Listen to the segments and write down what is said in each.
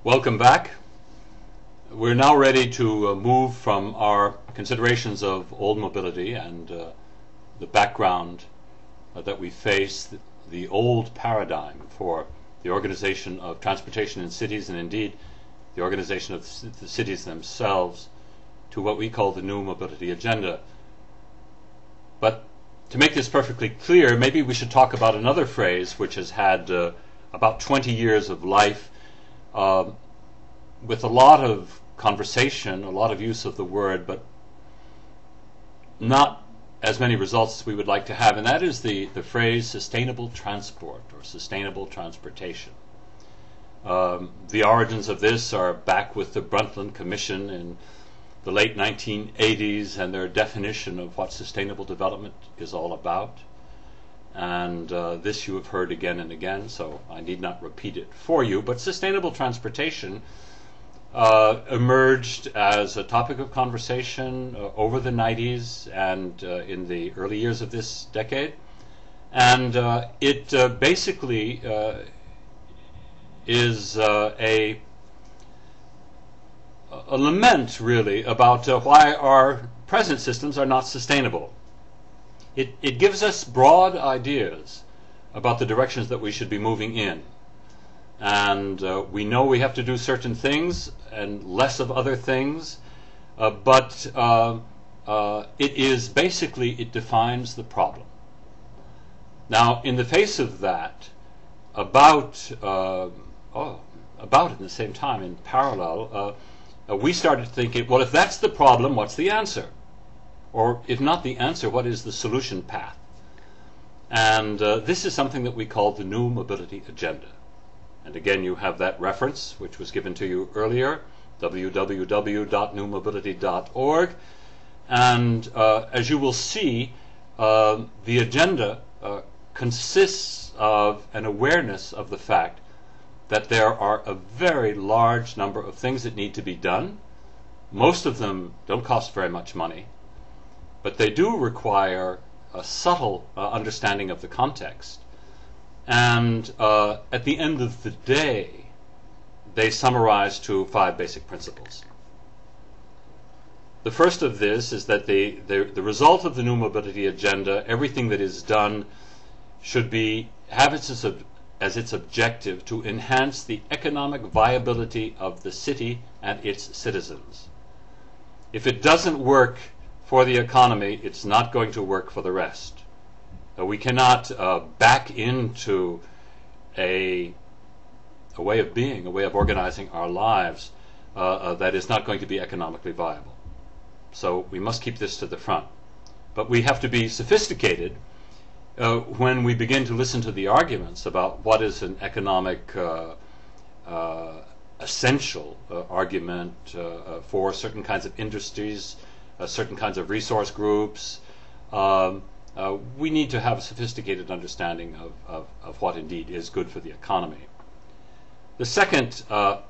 Welcome back. We're now ready to move from our considerations of old mobility and the background that we face, the old paradigm for the organization of transportation in cities and indeed the organization of the cities themselves, to what we call the new mobility agenda. But to make this perfectly clear, maybe we should talk about another phrase which has had about 20 years of life, with a lot of conversation, a lot of use of the word, but not as many results as we would like to have, and that is the phrase sustainable transport or sustainable transportation. The origins of this are back with the Brundtland Commission in the late 1980s and their definition of what sustainable development is all about. And this you have heard again and again, so I need not repeat it for you. But sustainable transportation emerged as a topic of conversation over the 90s and in the early years of this decade. And it basically is a lament, really, about why our present systems are not sustainable. It gives us broad ideas about the directions that we should be moving in. And we know we have to do certain things and less of other things, but it is basically, it defines the problem. Now, in the face of that, about at the same time, in parallel, we started thinking, well, if that's the problem, what's the answer? Or if not the answer, what is the solution path? And this is something that we call the new mobility agenda. And again, you have that reference, which was given to you earlier, www.newmobility.org. And as you will see, the agenda consists of an awareness of the fact that there are a very large number of things that need to be done. Most of them don't cost very much money, but they do require a subtle understanding of the context. And at the end of the day, they summarize to 5 basic principles. The first of this is that the result of the new mobility agenda, everything that is done, should have as its objective to enhance the economic viability of the city and its citizens. If it doesn't work for the economy, it's not going to work for the rest. We cannot back into a way of being, a way of organizing our lives that is not going to be economically viable. So we must keep this to the front. But we have to be sophisticated when we begin to listen to the arguments about what is an economic essential argument for certain kinds of industries, certain kinds of resource groups. We need to have a sophisticated understanding of what indeed is good for the economy. The second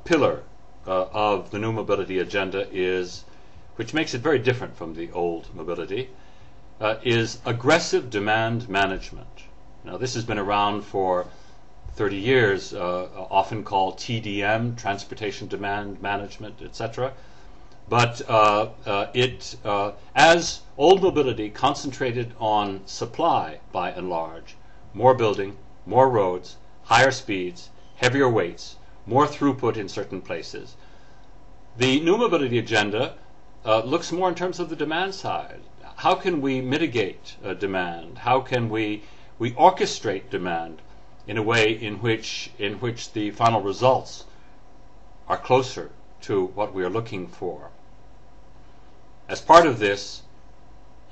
pillar of the new mobility agenda is, which makes it very different from the old mobility, is aggressive demand management. Now, this has been around for 30 years, often called TDM, transportation demand management, etc. But as old mobility concentrated on supply by and large, more building, more roads, higher speeds, heavier weights, more throughput in certain places, the new mobility agenda looks more in terms of the demand side. How can we mitigate demand? How can we orchestrate demand in a way in which the final results are closer to what we are looking for? As part of this,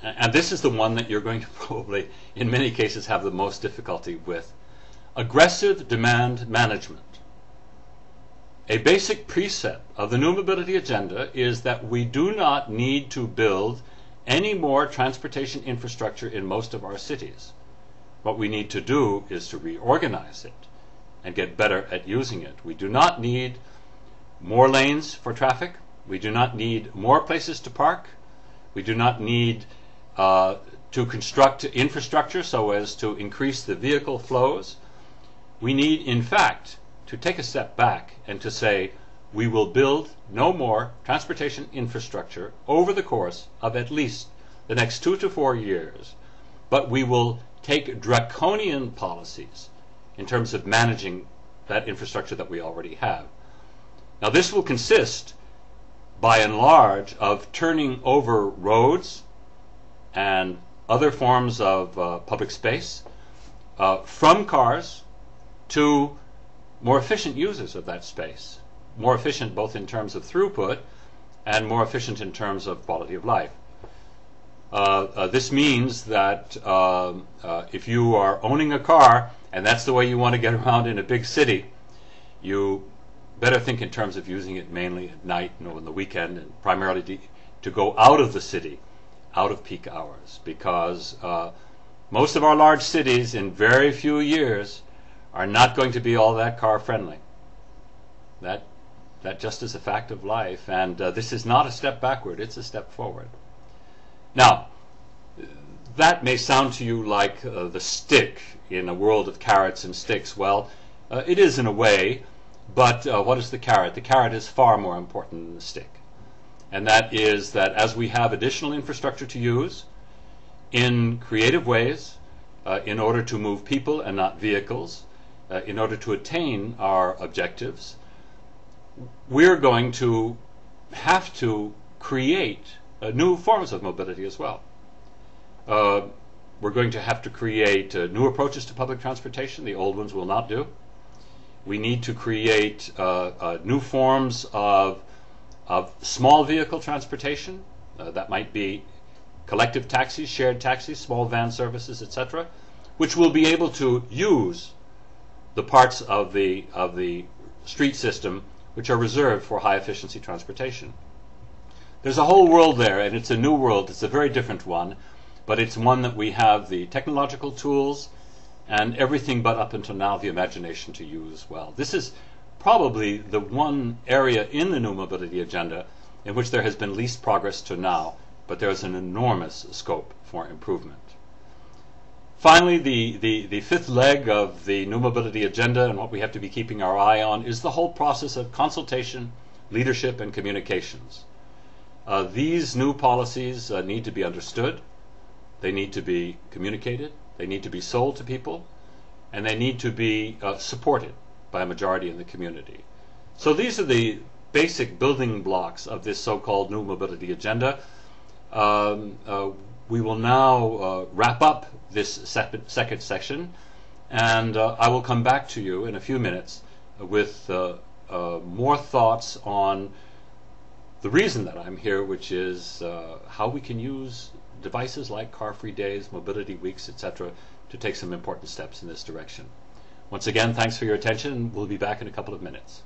and this is the one that you're going to probably, in many cases, have the most difficulty with, aggressive demand management. A basic precept of the new mobility agenda is that we do not need to build any more transportation infrastructure in most of our cities. What we need to do is to reorganize it and get better at using it. We do not need more lanes for traffic. We do not need more places to park. We do not need to construct infrastructure so as to increase the vehicle flows. We need, in fact, to take a step back and to say, we will build no more transportation infrastructure over the course of at least the next 2 to 4 years, but we will take draconian policies in terms of managing that infrastructure that we already have. Now, this will consist, by and large, of turning over roads and other forms of public space from cars to more efficient users of that space, more efficient both in terms of throughput and more efficient in terms of quality of life. This means that if you are owning a car and that's the way you want to get around in a big city, you better think in terms of using it mainly at night and on the weekend, and primarily to go out of the city, out of peak hours, because most of our large cities in very few years are not going to be all that car friendly. That just is a fact of life, and this is not a step backward, it's a step forward. Now, that may sound to you like the stick in a world of carrots and sticks. Well, it is in a way, but what is the carrot? The carrot is far more important than the stick. And that is that as we have additional infrastructure to use in creative ways, in order to move people and not vehicles, in order to attain our objectives, we're going to have to create new forms of mobility as well. We're going to have to create new approaches to public transportation. The old ones will not do. We need to create new forms of small vehicle transportation. That might be collective taxis, shared taxis, small van services, etc., which will be able to use the parts of the street system which are reserved for high efficiency transportation. There's a whole world there, and it's a new world. It's a very different one, but it's one that we have the technological tools and everything but up until now the imagination to use well. This is probably the one area in the new mobility agenda in which there has been least progress to now, but there's an enormous scope for improvement. Finally, the fifth leg of the new mobility agenda, and what we have to be keeping our eye on, is the whole process of consultation, leadership, and communications. These new policies need to be understood, they need to be communicated, they need to be sold to people, and they need to be supported by a majority in the community. So these are the basic building blocks of this so-called new mobility agenda. We will now wrap up this second section, and I will come back to you in a few minutes with more thoughts on the reason that I'm here, which is how we can use devices like car-free days, mobility weeks, etc., to take some important steps in this direction. Once again, thanks for your attention. We'll be back in a couple of minutes.